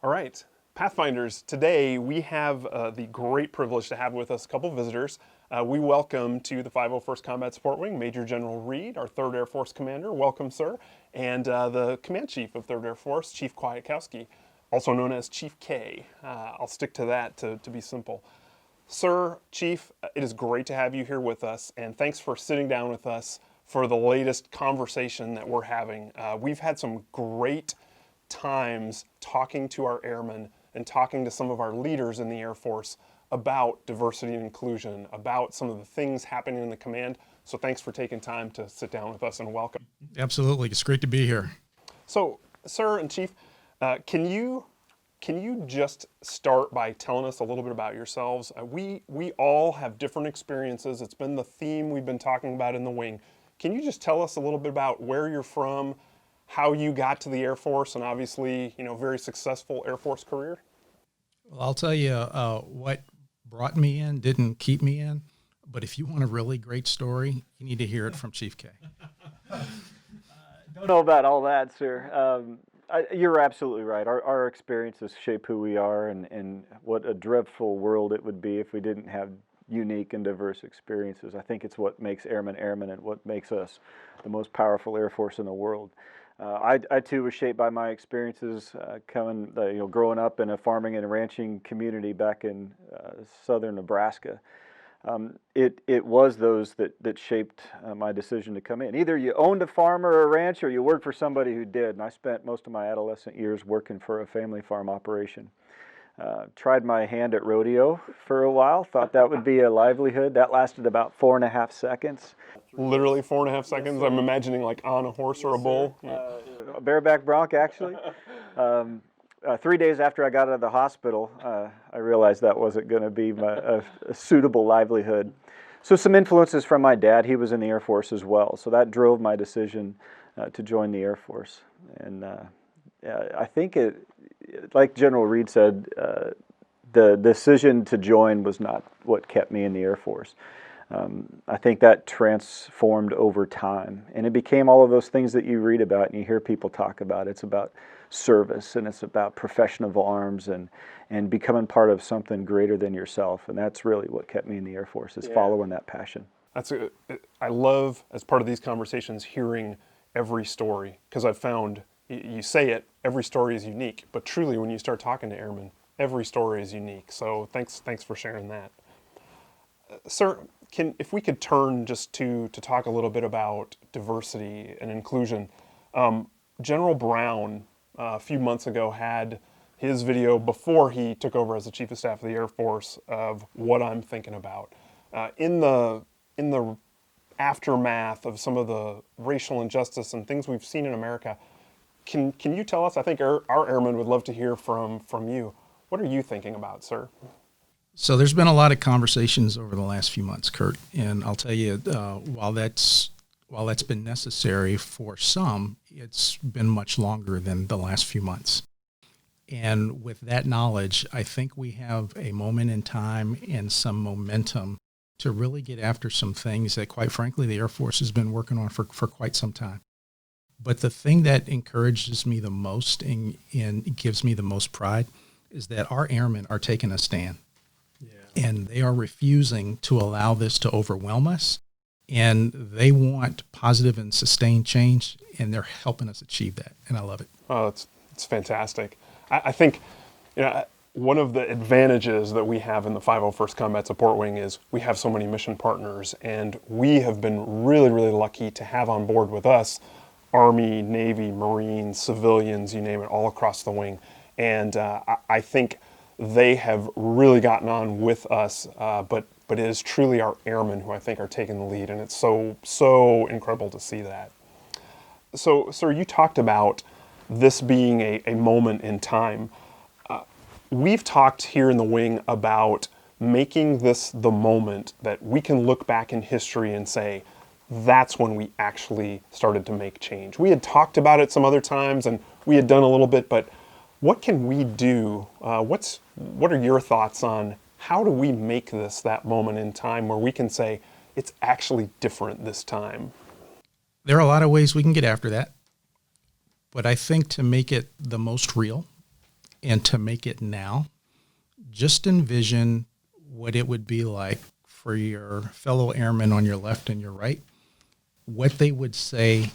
All right, Pathfinders, today we have the great privilege to have with us a couple visitors. We welcome to the 501st Combat Support Wing Major General Reed, our 3rd Air Force Commander. Welcome, sir. And the Command Chief of 3rd Air Force, Chief Kwiatkowski, also known as Chief K. I'll stick to that to be simple. Sir, Chief, it is great to have you here with us, and thanks for sitting down with us for the latest conversation that we're having. We've had some great times talking to our airmen and talking to some of our leaders in the Air Force about diversity and inclusion, about some of the things happening in the command. So thanks for taking time to sit down with us and welcome. Absolutely. It's great to be here. So, sir and Chief, can you just start by telling us a little bit about yourselves? We all have different experiences. It's been the theme we've been talking about in the wing. Can you just tell us a little bit about where you're from, how you got to the Air Force, and obviously, very successful Air Force career? Well, I'll tell you what brought me in didn't keep me in, but if you want a really great story, you need to hear it from Chief K. Don't know about all that, sir. You're absolutely right. Our experiences shape who we are, and what a dreadful world it would be if we didn't have unique and diverse experiences. I think it's what makes airmen airmen and what makes us the most powerful Air Force in the world. I too was shaped by my experiences growing up in a farming and ranching community back in southern Nebraska. It was those that shaped my decision to come in. Either you owned a farm or a ranch, or you worked for somebody who did. And I spent most of my adolescent years working for a family farm operation. Tried my hand at rodeo for a while. Thought that would be a livelihood. That lasted about 4.5 seconds. Literally 4.5 seconds. Yes, I'm imagining like on a horse or a bull. A bareback bronc, actually. 3 days after I got out of the hospital, I realized that wasn't going to be a suitable livelihood. So some influences from my dad. He was in the Air Force as well. So that drove my decision to join the Air Force. And I think like General Reed said, the decision to join was not what kept me in the Air Force. I think that transformed over time, and it became all of those things that you read about and you hear people talk about. It's about service, and it's about profession of arms, and becoming part of something greater than yourself, and that's really what kept me in the Air Force, is following that passion. I love, as part of these conversations, hearing every story, because I've found, you say it, every story is unique, but truly when you start talking to airmen, every story is unique. So thanks for sharing that. Sir, if we could turn just to talk a little bit about diversity and inclusion. General Brown, a few months ago, had his video before he took over as the Chief of Staff of the Air Force of what I'm thinking about. In the aftermath of some of the racial injustice and things we've seen in America, can you tell us, I think our airmen would love to hear from you. What are you thinking about, sir? So there's been a lot of conversations over the last few months, Kurt, and I'll tell you, while that's been necessary for some, it's been much longer than the last few months. And with that knowledge, I think we have a moment in time and some momentum to really get after some things that, quite frankly, the Air Force has been working on for quite some time. But the thing that encourages me the most and gives me the most pride is that our airmen are taking a stand. Yeah. And they are refusing to allow this to overwhelm us. And they want positive and sustained change, and they're helping us achieve that. And I love it. Oh, it's fantastic. I think one of the advantages that we have in the 501st Combat Support Wing is we have so many mission partners, and we have been really, really lucky to have on board with us Army, Navy, Marines, civilians, you name it, all across the wing. And I think they have really gotten on with us, but it is truly our airmen who I think are taking the lead, and it's so incredible to see that. So, sir, you talked about this being a moment in time. We've talked here in the wing about making this the moment that we can look back in history and say, that's when we actually started to make change. We had talked about it some other times, and we had done a little bit, but what can we do? What are your thoughts on how do we make this that moment in time where we can say it's actually different this time? There are a lot of ways we can get after that, but I think to make it the most real and to make it now, just envision what it would be like for your fellow airmen on your left and your right, what they would say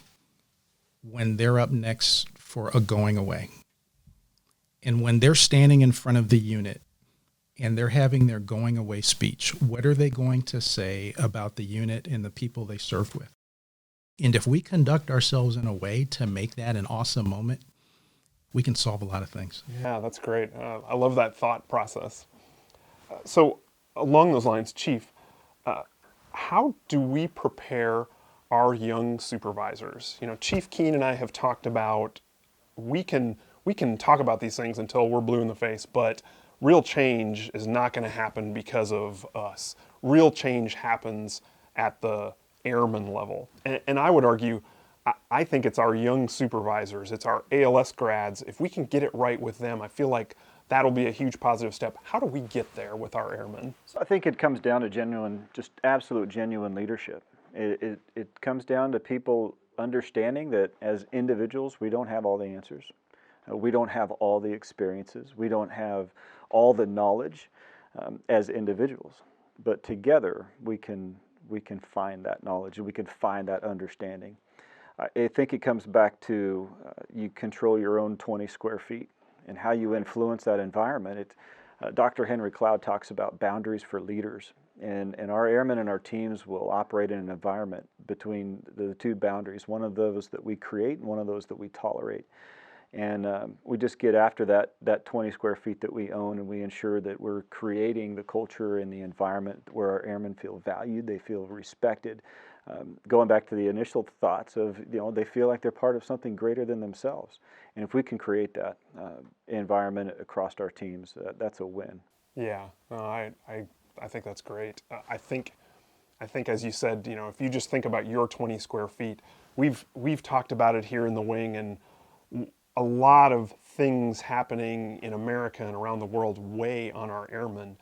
when they're up next for a going away. And when they're standing in front of the unit and they're having their going away speech, what are they going to say about the unit and the people they served with? And if we conduct ourselves in a way to make that an awesome moment, we can solve a lot of things. Yeah, that's great. I love that thought process. So along those lines, Chief, how do we prepare our young supervisors? You know, Chief Keen and I have talked about we can talk about these things until we're blue in the face, but real change is not going to happen because of us. Real change happens at the airman level. And I would argue, I think it's our young supervisors, it's our ALS grads. If we can get it right with them, I feel like that'll be a huge positive step. How do we get there with our airmen? So I think it comes down to genuine, just absolute genuine leadership. It comes down to people understanding that as individuals, we don't have all the answers. We don't have all the experiences. We don't have all the knowledge as individuals. But together, we can find that knowledge and we can find that understanding. I think it comes back to you control your own 20 square feet and how you influence that environment. Dr. Henry Cloud talks about boundaries for leaders, and our airmen and our teams will operate in an environment between the two boundaries, one of those that we create and one of those that we tolerate. And we just get after that 20 square feet that we own, and we ensure that we're creating the culture and the environment where our airmen feel valued, they feel respected. Going back to the initial thoughts of, they feel like they're part of something greater than themselves. And if we can create that environment across our teams, that's a win. Yeah, no, I think that's great. I think as you said, if you just think about your 20 square feet, we've talked about it here in the wing, and a lot of things happening in America and around the world weigh on our airmen.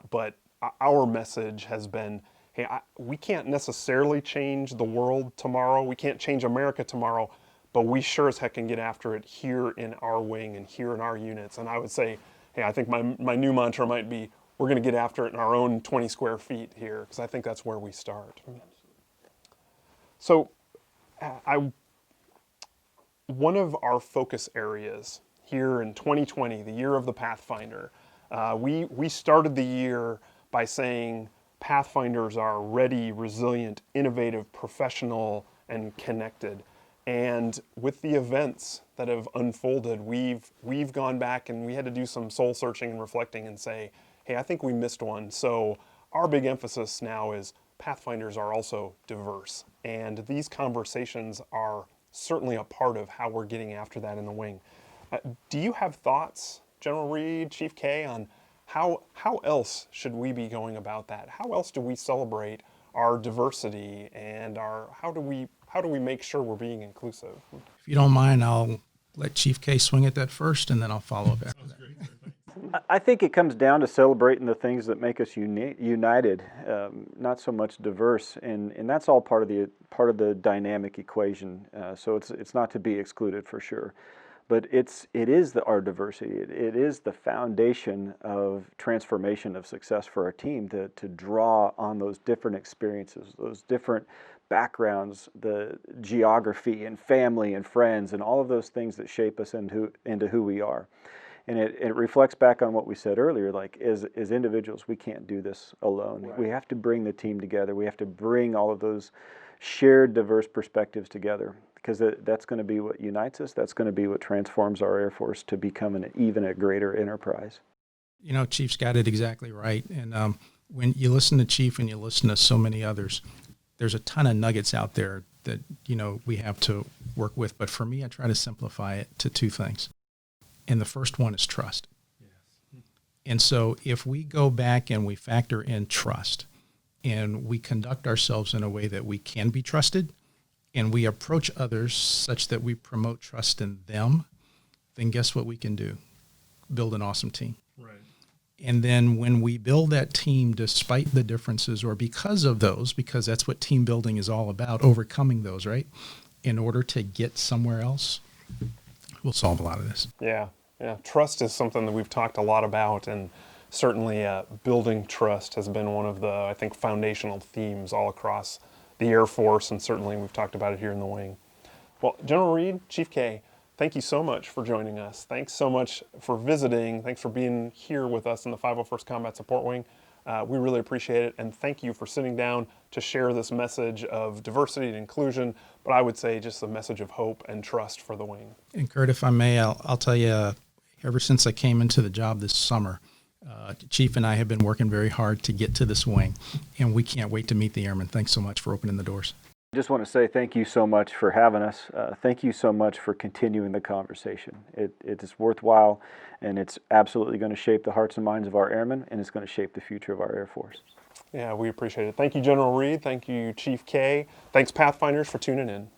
But our message has been, hey, we can't necessarily change the world tomorrow. We can't change America tomorrow, but we sure as heck can get after it here in our wing and here in our units. And I would say, hey, I think my new mantra might be, we're going to get after it in our own 20 square feet here, because I think that's where we start. So one of our focus areas here in 2020, the year of the Pathfinder, we started the year by saying Pathfinders are ready, resilient, innovative, professional, and connected. And with the events that have unfolded, we've gone back and we had to do some soul searching and reflecting and say, hey, I think we missed one. So our big emphasis now is Pathfinders are also diverse. And these conversations are certainly a part of how we're getting after that in the wing. Do you have thoughts, General Reed, Chief K, on how else should we be going about that? How else do we celebrate our diversity and how do we make sure we're being inclusive? If you don't mind, I'll let Chief K swing at that first, and then I'll follow up after that. I think it comes down to celebrating the things that make us united, not so much diverse, and that's all part of the dynamic equation. So it's not to be excluded for sure, but it is our diversity. It is the foundation of transformation of success for our team to draw on those different experiences, those different backgrounds, the geography and family and friends, and all of those things that shape us into who we are. And it reflects back on what we said earlier, like as individuals, we can't do this alone. Right. We have to bring the team together. We have to bring all of those shared diverse perspectives together, because that's going to be what unites us. That's going to be what transforms our Air Force to become even a greater enterprise. Chief's got it exactly right. And when you listen to Chief and you listen to so many others, there's a ton of nuggets out there that, we have to work with. But for me, I try to simplify it to two things. And the first one is trust. Yes. And so if we go back and we factor in trust and we conduct ourselves in a way that we can be trusted and we approach others such that we promote trust in them, then guess what we can do? Build an awesome team. Right. And then when we build that team despite the differences or because of those, because that's what team building is all about, overcoming those, right? In order to get somewhere else, we'll solve a lot of this. Yeah, Yeah, trust is something that we've talked a lot about, and certainly building trust has been one of the, I think, foundational themes all across the Air Force, and certainly we've talked about it here in the wing. Well, General Reed, Chief K, thank you so much for joining us. Thanks so much for visiting. Thanks for being here with us in the 501st Combat Support Wing. We really appreciate it, and thank you for sitting down to share this message of diversity and inclusion, but I would say just a message of hope and trust for the wing. And Kurt, if I may, I'll tell you, ever since I came into the job this summer, Chief and I have been working very hard to get to this wing, and we can't wait to meet the airmen. Thanks so much for opening the doors. I just want to say thank you so much for having us. Thank you so much for continuing the conversation. It is worthwhile, and it's absolutely going to shape the hearts and minds of our airmen, and it's going to shape the future of our Air Force. Yeah, we appreciate it. Thank you, General Reed. Thank you, Chief K. Thanks, Pathfinders, for tuning in.